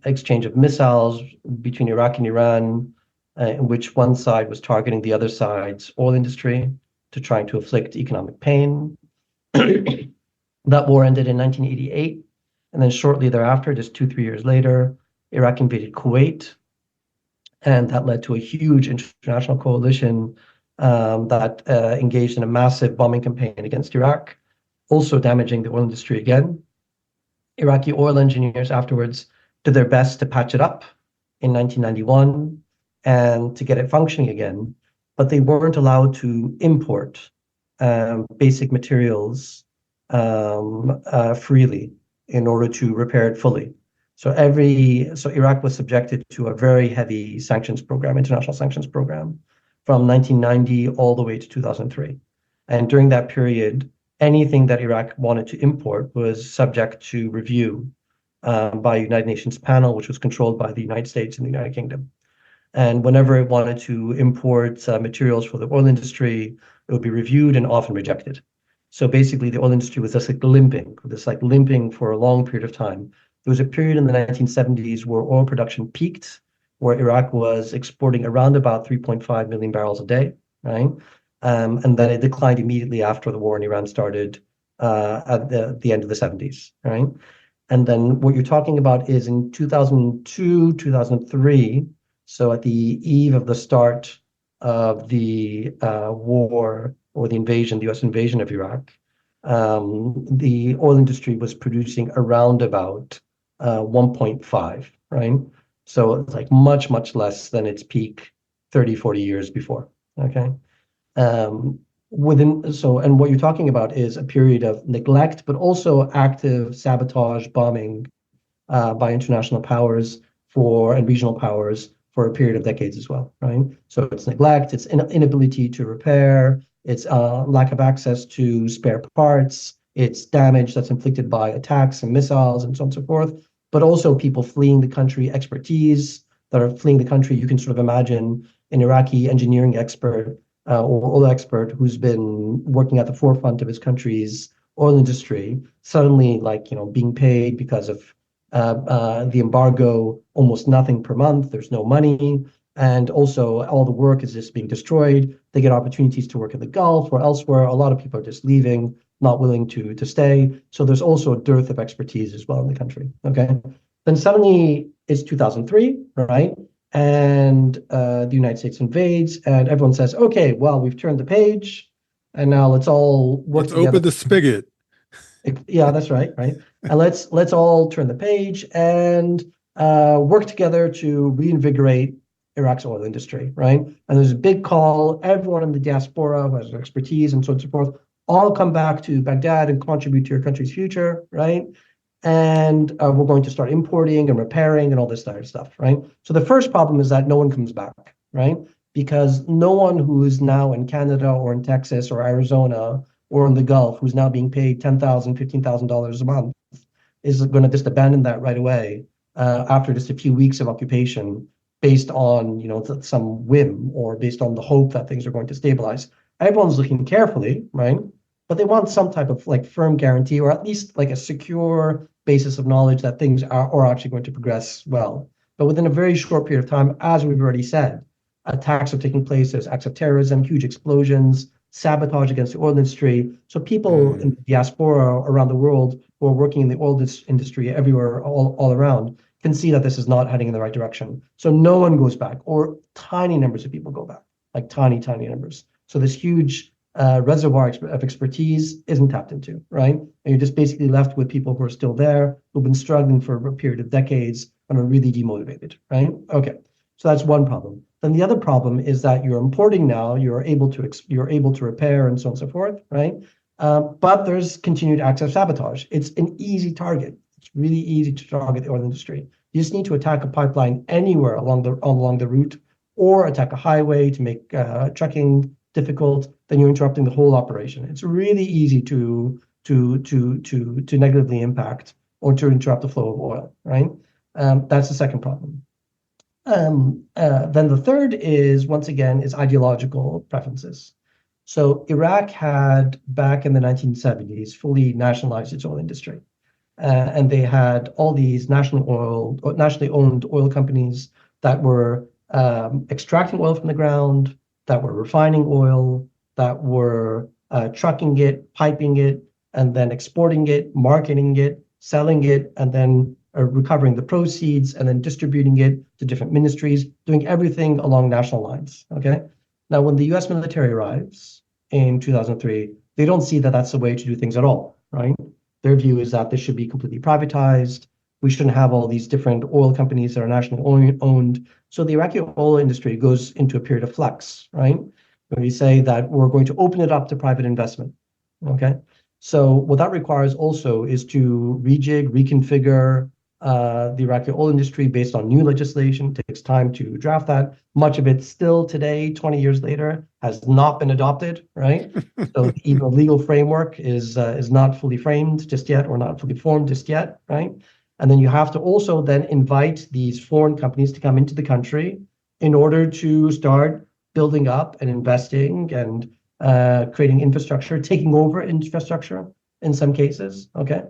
exchange of missiles between Iraq and Iran, in which one side was targeting the other side's oil industry to trying to inflict economic pain. That war ended in 1988. And then shortly thereafter, just 2, 3 years later, Iraq invaded Kuwait. And that led to a huge international coalition that engaged in a massive bombing campaign against Iraq, also damaging the oil industry again. Iraqi oil engineers afterwards did their best to patch it up in 1991 and to get it functioning again, but they weren't allowed to import basic materials freely in order to repair it fully. So Iraq was subjected to a very heavy sanctions program, international sanctions program, from 1990 all the way to 2003. And during that period, anything that Iraq wanted to import was subject to review by a United Nations panel, which was controlled by the United States and the United Kingdom. And whenever it wanted to import materials for the oil industry, it would be reviewed and often rejected. So basically, the oil industry was just like limping for a long period of time. There was a period in the 1970s where oil production peaked, where Iraq was exporting around about 3.5 million barrels a day, right? And then it declined immediately after the war in Iran started at the end of the 70s, right? And then what you're talking about is in 2002, 2003, so at the eve of the start of the war or the invasion, the US invasion of Iraq, the oil industry was producing around about 1.5, right? So it's like much, much less than its peak 30, 40 years before, okay? And what you're talking about is a period of neglect, but also active sabotage, bombing by international powers and regional powers for a period of decades as well, right? So it's neglect, it's inability to repair, it's lack of access to spare parts, it's damage that's inflicted by attacks and missiles and so on and so forth, but also people fleeing the country, expertise that are fleeing the country. You can sort of imagine an Iraqi engineering expert or oil expert who's been working at the forefront of his country's oil industry, suddenly being paid because of the embargo, almost nothing per month. There's no money. And also all the work is just being destroyed. They get opportunities to work in the Gulf or elsewhere. A lot of people are just leaving, not willing to stay. So there's also a dearth of expertise as well in the country. Okay. Then suddenly it's 2003, right? And the United States invades, and everyone says, okay, well, we've turned the page, and now let's all work together. Open the spigot. Yeah, that's right, right? And let's all turn the page and work together to reinvigorate Iraq's oil industry, right? And there's a big call. Everyone in the diaspora who has expertise and so on and so forth, all come back to Baghdad and contribute to your country's future, right? And we're going to start importing and repairing and all this type of stuff, right? So the first problem is that no one comes back, right? Because no one who is now in Canada or in Texas or Arizona or in the Gulf who's now being paid $10,000, $15,000 a month is going to just abandon that right away after just a few weeks of occupation based on some whim or based on the hope that things are going to stabilize. Everyone's looking carefully, right? But they want some type of firm guarantee, or at least a secure basis of knowledge that things are actually going to progress well. But within a very short period of time, as we've already said, attacks are taking place. There's acts of terrorism, huge explosions, sabotage against the oil industry. So people in the diaspora around the world who are working in the oil industry everywhere, all around, can see that this is not heading in the right direction. So no one goes back, or tiny numbers of people go back, like tiny, tiny numbers. So this huge reservoir of expertise isn't tapped into, right? And you're just basically left with people who are still there, who've been struggling for a period of decades and are really demotivated, right? Okay, so that's one problem. Then the other problem is that you're importing now, you're able to repair and so on and so forth, right? But there's continued active sabotage. It's an easy target. It's really easy to target the oil industry. You just need to attack a pipeline anywhere along the route, or attack a highway to make trucking difficult. Then you're interrupting the whole operation. It's really easy to negatively impact or to interrupt the flow of oil, right? That's the second problem. Then the third is, once again, is ideological preferences. So Iraq had, back in the 1970s, fully nationalized its oil industry. And they had all these nationally owned oil companies that were extracting oil from the ground, that were refining oil, that were trucking it, piping it, and then exporting it, marketing it, selling it, and then recovering the proceeds, and then distributing it to different ministries, doing everything along national lines. Okay. Now, when the U.S. military arrives in 2003, they don't see that that's the way to do things at all, right? Their view is that this should be completely privatized. We shouldn't have all these different oil companies that are nationally owned. So the Iraqi oil industry goes into a period of flux, right? When we say that we're going to open it up to private investment, okay? So what that requires also is to rejig, reconfigure the Iraqi oil industry based on new legislation. It takes time to draft that. Much of it still today, 20 years later, has not been adopted, right? So even the legal framework is not fully framed just yet, or not fully formed just yet, right? And then you have to also then invite these foreign companies to come into the country in order to start building up and investing and creating infrastructure, taking over infrastructure in some cases, okay?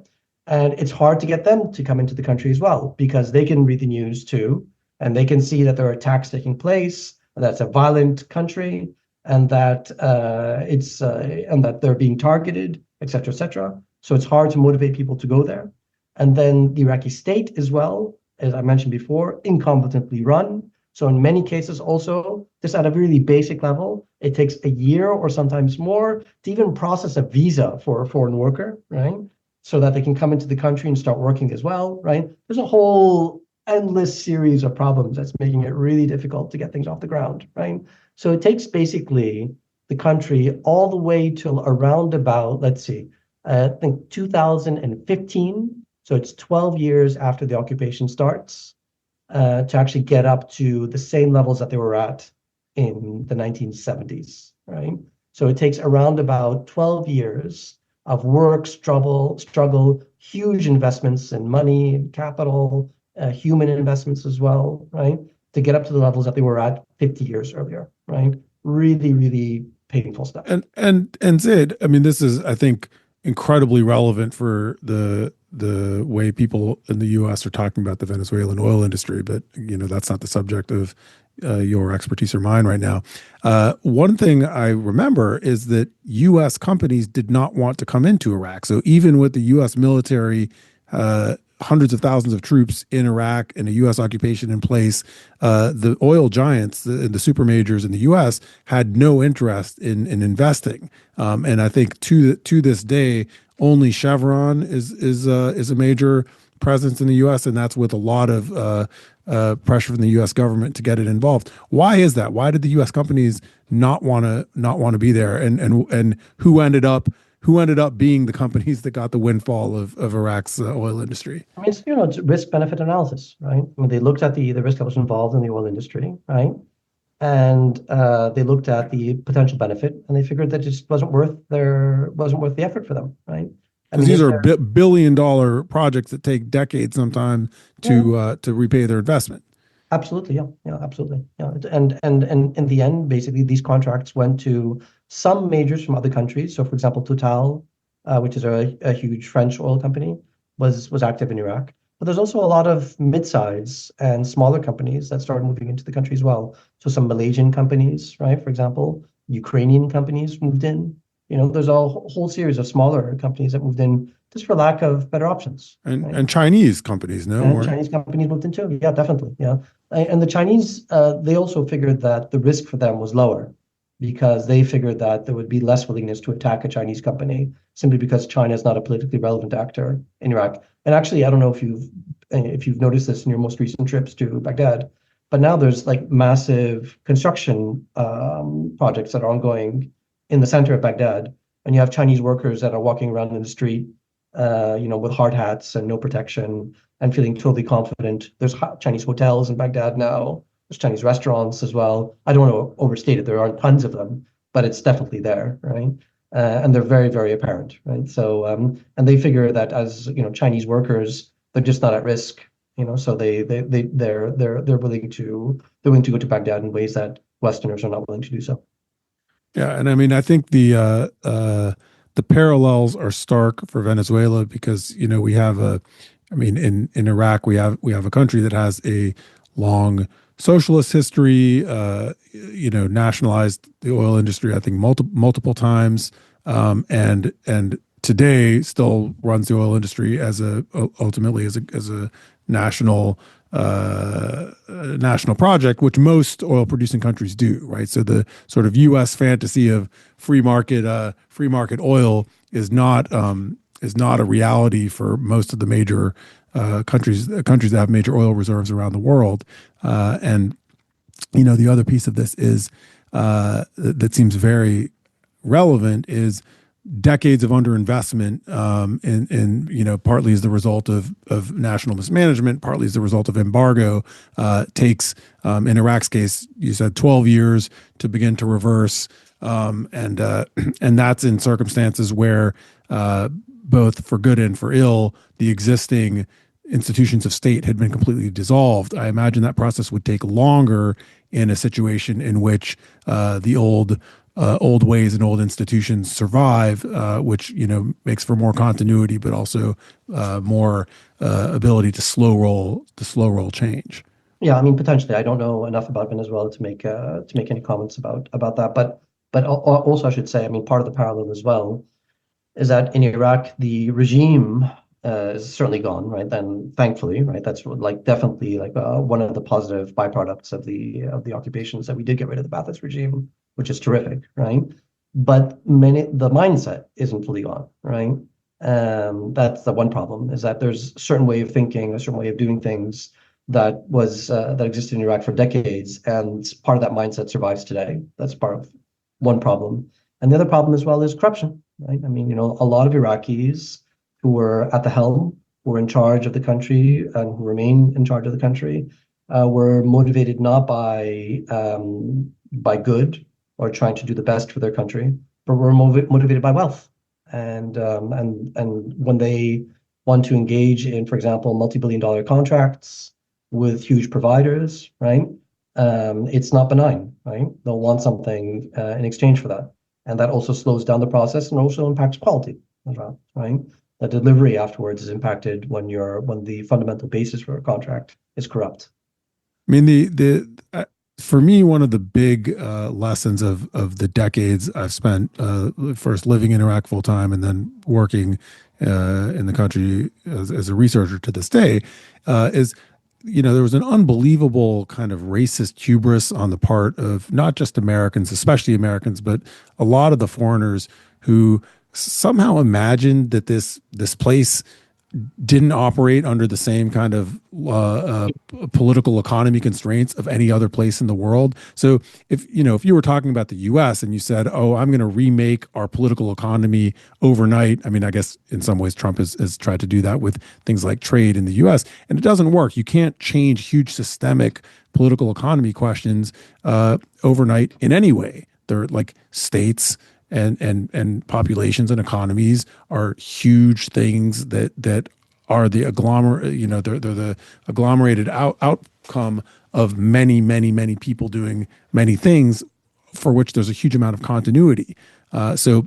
And it's hard to get them to come into the country as well, because they can read the news too, and they can see that there are attacks taking place, and that's a violent country, and that and that they're being targeted, et cetera, et cetera. So it's hard to motivate people to go there. And then the Iraqi state as well, as I mentioned before, incompetently run. So in many cases also, just at a really basic level, it takes a year or sometimes more to even process a visa for a foreign worker, right? So that they can come into the country and start working as well, right? There's a whole endless series of problems that's making it really difficult to get things off the ground, right? So it takes basically the country all the way till around about, let's see, I think 2015. So it's 12 years after the occupation starts to actually get up to the same levels that they were at in the 1970s, right? So it takes around about 12 years of work, struggle, huge investments in money, capital, human investments as well, right? To get up to the levels that they were at 50 years earlier, right? Really, really painful stuff. And Zaid, I mean, this is, I think, incredibly relevant for the way people in the U.S. are talking about the Venezuelan oil industry, but that's not the subject of your expertise or mine right now. One thing I remember is that U.S. companies did not want to come into Iraq. So even with the U.S. military, hundreds of thousands of troops in Iraq and a U.S. occupation in place, the oil giants, the super majors in the U.S. had no interest in investing. And I think to this day, only Chevron is a major presence in the U.S., and that's with a lot of pressure from the U.S. government to get it involved. Why is that? Why did the U.S. companies not want to be there? And who ended up being the companies that got the windfall of Iraq's oil industry? I mean, it's risk benefit analysis, right? I mean, they looked at the risk that was involved in the oil industry, right? And they looked at the potential benefit, and they figured that it just wasn't worth the effort for them, right? Because these are billion-dollar projects that take decades sometimes to repay their investment. Absolutely, yeah, absolutely, yeah. And in the end, basically, these contracts went to some majors from other countries. So, for example, Total, which is a huge French oil company, was active in Iraq. But there's also a lot of mid-size and smaller companies that started moving into the country as well. So some Malaysian companies, right, for example, Ukrainian companies moved in. There's a whole series of smaller companies that moved in just for lack of better options, right? And Chinese companies, no, And weren't. Chinese companies moved in too. Yeah, definitely. Yeah. And the Chinese, they also figured that the risk for them was lower because they figured that there would be less willingness to attack a Chinese company simply because China is not a politically relevant actor in Iraq. And actually, I don't know if you've noticed this in your most recent trips to Baghdad, but now there's like massive construction projects that are ongoing in the center of Baghdad, and you have Chinese workers that are walking around in the street, with hard hats and no protection and feeling totally confident. There's Chinese hotels in Baghdad now. There's Chinese restaurants as well. I don't want to overstate it. There aren't tons of them, but it's definitely there, right? And they're very, very apparent, right? So, and they figure that as Chinese workers, they're just not at risk, so they're willing to go to Baghdad in ways that Westerners are not willing to do so. Yeah, and I mean, I think the parallels are stark for Venezuela because we have I mean, in Iraq we have a country that has a long socialist history. Nationalized the oil industry, I think multiple times, and today still runs the oil industry as ultimately as a national national project, which most oil producing countries do, right? So the sort of U.S. fantasy of free market oil is not a reality for most of the major countries that have major oil reserves around the world. And the other piece of this is that seems very relevant is decades of underinvestment in partly as the result of national mismanagement, partly as the result of embargo, takes in Iraq's case, you said 12 years to begin to reverse, and that's in circumstances where both for good and for ill, the existing institutions of state had been completely dissolved. I imagine that process would take longer in a situation in which the old ways and old institutions survive, which makes for more continuity, but also more ability to slow roll change. Yeah, I mean, potentially, I don't know enough about Venezuela to make any comments about that. But also, I should say, I mean, part of the parallel as well is that in Iraq, the regime is certainly gone, right? And thankfully, right, that's like definitely like one of the positive byproducts of the occupations that we did get rid of the Ba'athist regime, which is terrific, right? But the mindset isn't fully gone, right? That's the one problem is that there's a certain way of thinking, a certain way of doing things that existed in Iraq for decades, and part of that mindset survives today. That's part of one problem, and the other problem as well is corruption, right? I mean, a lot of Iraqis who were at the helm, who were in charge of the country, and who remain in charge of the country, were motivated not by good or trying to do the best for their country, but were motivated by wealth. And when they want to engage in, for example, multi-billion-dollar contracts with huge providers, right? It's not benign, right? They'll want something in exchange for that, and that also slows down the process and also impacts quality as well, right? The delivery afterwards is impacted when the fundamental basis for a contract is corrupt. I mean, for me, one of the big lessons of the decades I've spent first living in Iraq full time and then working in the country as a researcher to this day is, there was an unbelievable kind of racist hubris on the part of not just Americans, especially Americans, but a lot of the foreigners who somehow imagined that this place didn't operate under the same kind of political economy constraints of any other place in the world. So if you were talking about the U.S. and you said, "Oh, I'm going to remake our political economy overnight," I mean, I guess in some ways Trump has tried to do that with things like trade in the U.S. and it doesn't work. You can't change huge systemic political economy questions overnight in any way. They're like states and populations and economies are huge things that are the they're the agglomerated outcome of many people doing many things for which there's a huge amount of continuity. So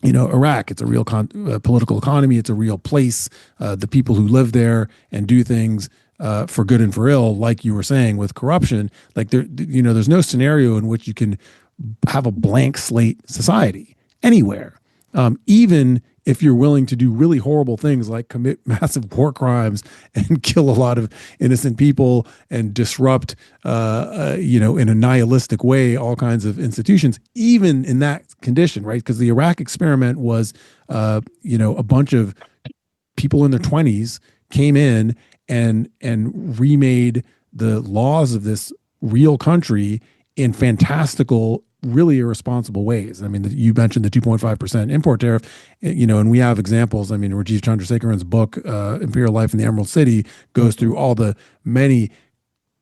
Iraq, it's a real political economy. It's a real place. The people who live there and do things for good and for ill, like you were saying with corruption, like there's no scenario in which you can have a blank slate society anywhere. Even if you're willing to do really horrible things like commit massive war crimes and kill a lot of innocent people and disrupt, in a nihilistic way, all kinds of institutions, even in that condition, right? Because the Iraq experiment was, a bunch of people in their 20s came in and remade the laws of this real country in fantastical, really irresponsible ways. I mean, you mentioned the 2.5% import tariff, and we have examples. I mean, Rajiv Chandrasekharan's book, Imperial Life in the Emerald City, goes through all the many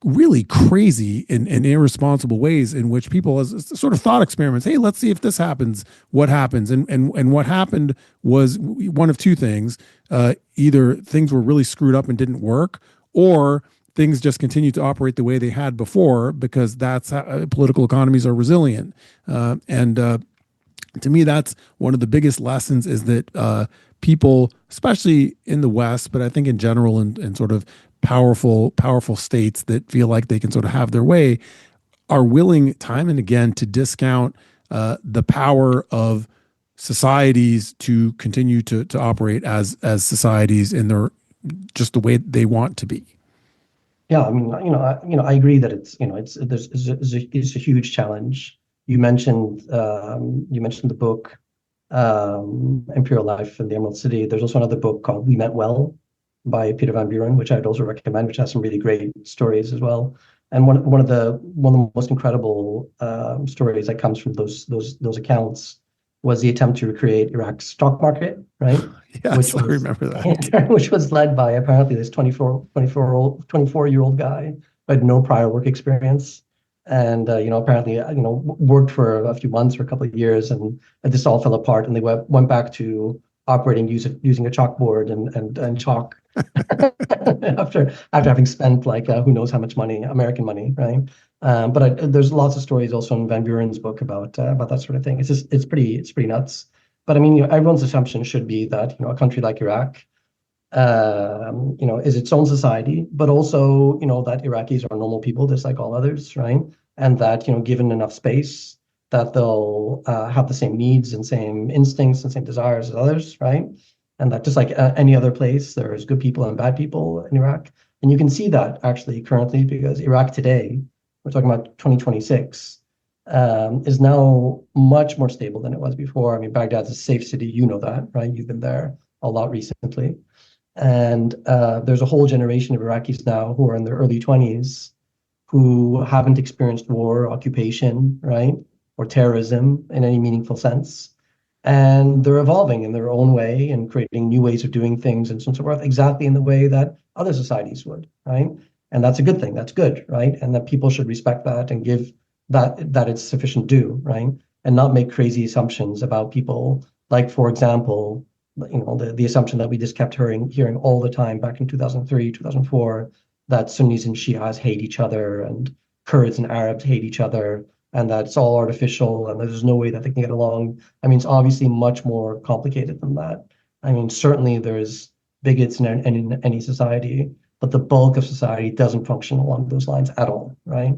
really crazy and irresponsible ways in which people, as sort of thought experiments, hey, let's see if this happens, what happens. And what happened was one of two things. Either things were really screwed up and didn't work, or things just continue to operate the way they had before, because that's how political economies are resilient. And to me, that's one of the biggest lessons, is that people, especially in the West, but I think in general, in sort of powerful states that feel like they can sort of have their way, are willing time and again to discount the power of societies to continue to operate as societies in their just the way they want to be. Yeah, I mean, I agree that it's a huge challenge. You mentioned the book Imperial Life in the Emerald City. There's also another book called We Meant Well by Peter Van Buren, which I'd also recommend, which has some really great stories as well. And one of the most incredible stories that comes from those accounts was the attempt to recreate Iraq's stock market, right? Yes, I remember that. Which was led by apparently this 24-year-old guy who had no prior work experience. And, apparently, worked for a few months or a couple of years, and this all fell apart. And they went back to operating using a chalkboard and chalk after having spent who knows how much money, American money, right? But there's lots of stories also in Van Buren's book about that sort of thing. It's pretty nuts. But I mean, everyone's assumption should be that a country like Iraq, is its own society, but also that Iraqis are normal people just like all others, right? And that given enough space, that they'll have the same needs and same instincts and same desires as others, right? And that just like any other place, there's good people and bad people in Iraq. And you can see that actually currently, because Iraq today, we're talking about 2026, is now much more stable than it was before. I mean, Baghdad's a safe city. You know that, right? You've been there a lot recently. And there's a whole generation of Iraqis now who are in their early 20s who haven't experienced war, occupation, right? Or terrorism in any meaningful sense. And they're evolving in their own way and creating new ways of doing things and so on and so forth, exactly in the way that other societies would, right? And that's a good thing. That's good, right? And that people should respect that and give that it's sufficient due, right? And not make crazy assumptions about people. Like, for example, the assumption that we just kept hearing all the time back in 2003, 2004, that Sunnis and Shias hate each other and Kurds and Arabs hate each other, and that it's all artificial and there's no way that they can get along. I mean, it's obviously much more complicated than that. I mean, certainly there's bigots in any society, but the bulk of society doesn't function along those lines at all, right?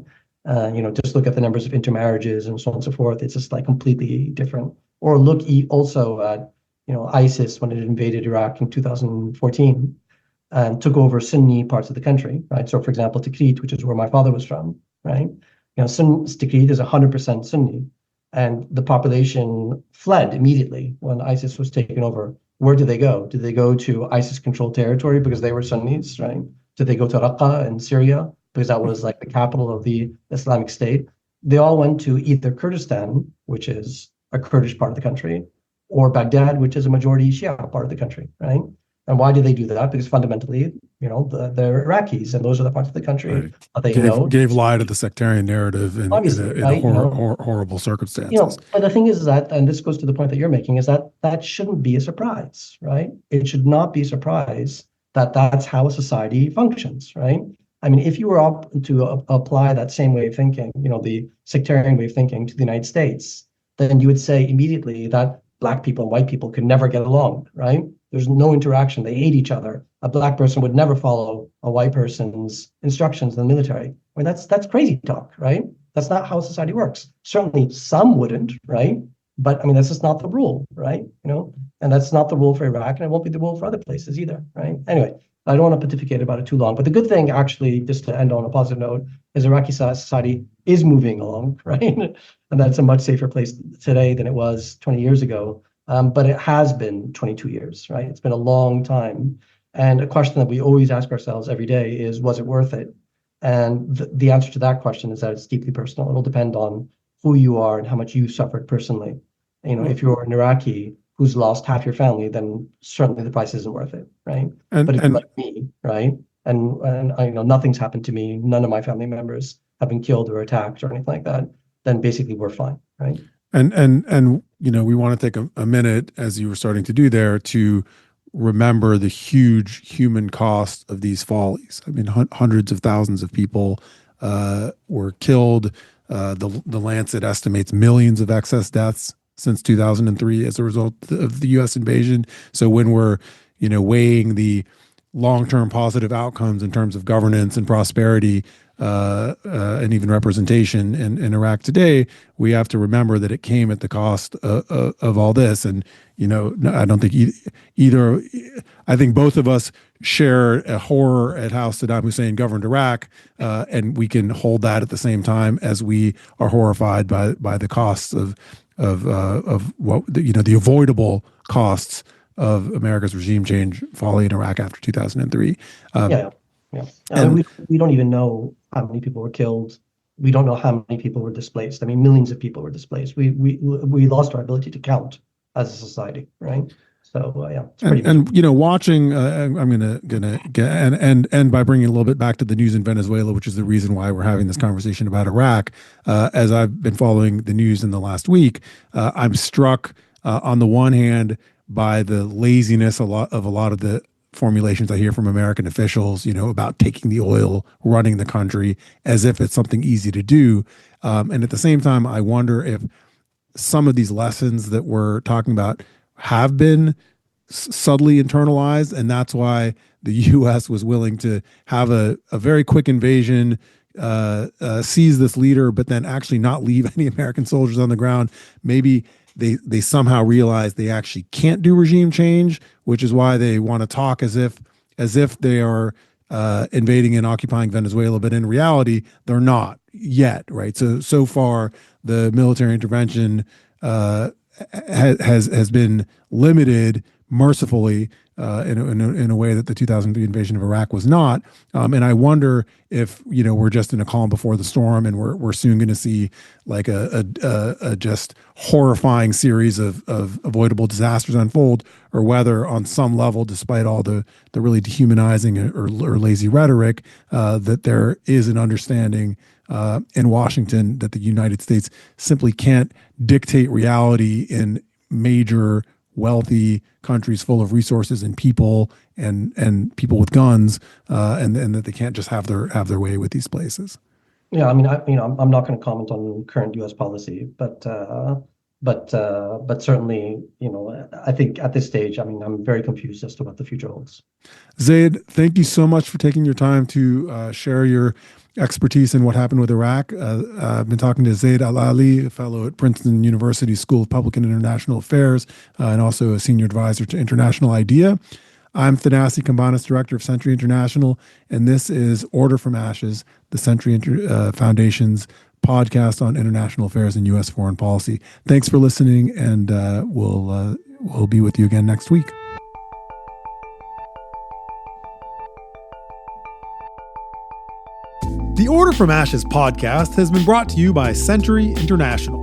Just look at the numbers of intermarriages and so on and so forth. It's just like completely different. Or look also at, ISIS when it invaded Iraq in 2014 and took over Sunni parts of the country, right? So, for example, Tikrit, which is where my father was from, right? Tikrit is 100% Sunni, and the population fled immediately when ISIS was taken over. Where did they go? Did they go to ISIS-controlled territory because they were Sunnis, right? Did they go to Raqqa in Syria because that was like the capital of the Islamic State? They all went to either Kurdistan, which is a Kurdish part of the country, or Baghdad, which is a majority Shia part of the country, right? And why do they do that? Because fundamentally, they're Iraqis, and those are the parts of the country Right. that they gave lie to the sectarian narrative in right? horrible circumstances. But the thing is that, and this goes to the point that you're making, is that shouldn't be a surprise, right? It should not be a surprise that that's how a society functions, right? I mean, if you were up to apply that same way of thinking, the sectarian way of thinking to the United States, then you would say immediately that Black people and white people could never get along, right? There's no interaction. They hate each other. A Black person would never follow a white person's instructions in the military. I mean, that's crazy talk, right? That's not how society works. Certainly some wouldn't, right? But I mean, that's just not the rule, right? And that's not the rule for Iraq, and it won't be the rule for other places either, right? Anyway, I don't want to pontificate about it too long, but the good thing, actually, just to end on a positive note, is Iraqi society is moving along, right? And that's a much safer place today than it was 20 years ago. But it has been 22 years, right? It's been a long time. And a question that we always ask ourselves every day is, was it worth it? And the answer to that question is that it's deeply personal. It'll depend on who you are and how much you suffered personally. If you're an Iraqi who's lost half your family, then certainly the price isn't worth it, right? But if you're like me, right, and I nothing's happened to me, none of my family members have been killed or attacked or anything like that, then basically we're fine, right? And we want to take a minute, as you were starting to do there, to remember the huge human cost of these follies. I mean, hundreds of thousands of people were killed. The Lancet estimates millions of excess deaths since 2003 as a result of the U.S. invasion. So when we're, weighing the long-term positive outcomes in terms of governance and prosperity and even representation in Iraq today, we have to remember that it came at the cost of all this. And, I don't think either, I think both of us share a horror at how Saddam Hussein governed Iraq, and we can hold that at the same time as we are horrified by the costs of what, the avoidable costs of America's regime change folly in Iraq after 2003. Yeah. We don't even know how many people were killed. We don't know how many people were displaced. I mean, millions of people were displaced. We lost our ability to count as a society, right? So it's pretty. And watching, I'm gonna get and by bringing a little bit back to the news in Venezuela, which is the reason why we're having this conversation about Iraq. As I've been following the news in the last week, I'm struck on the one hand by the laziness of a lot of the formulations I hear from American officials, about taking the oil, running the country as if it's something easy to do. And at the same time, I wonder if some of these lessons that we're talking about have been subtly internalized. And that's why the U.S. was willing to have a very quick invasion, seize this leader, but then actually not leave any American soldiers on the ground. Maybe they somehow realize they actually can't do regime change, which is why they want to talk as if they are invading and occupying Venezuela, but in reality they're not yet, right? So far the military intervention has been limited mercifully in a way that the 2003 invasion of Iraq was not. And I wonder if we're just in a calm before the storm, and we're soon going to see like a just horrifying series of avoidable disasters unfold, or whether on some level, despite all the really dehumanizing or lazy rhetoric, that there is an understanding in Washington that the United States simply can't dictate reality in major wealthy countries full of resources and people and people with guns, and that they can't just have their way with these places. Yeah, I mean, I'm not going to comment on current U.S. policy, but certainly, I think at this stage, I mean, I'm very confused as to what the future holds. Zaid, thank you so much for taking your time to share your expertise in what happened with Iraq. I've been talking to Zaid Al-Ali, a fellow at Princeton University School of Public and International Affairs, and also a senior advisor to International IDEA. I'm Thanassis, Cambanis, director of Century International, and this is Order from Ashes, the Century Foundation's podcast on international affairs and U.S. foreign policy. Thanks for listening, and we'll be with you again next week. The Order from Ashes podcast has been brought to you by Century International.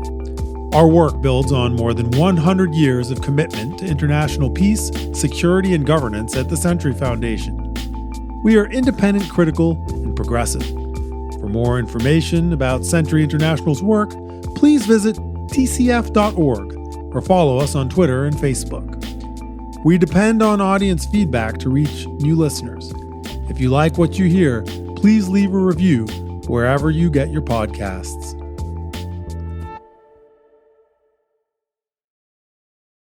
Our work builds on more than 100 years of commitment to international peace, security, and governance at the Century Foundation. We are independent, critical, and progressive. For more information about Century International's work, please visit tcf.org or follow us on Twitter and Facebook. We depend on audience feedback to reach new listeners. If you like what you hear, please leave a review wherever you get your podcasts.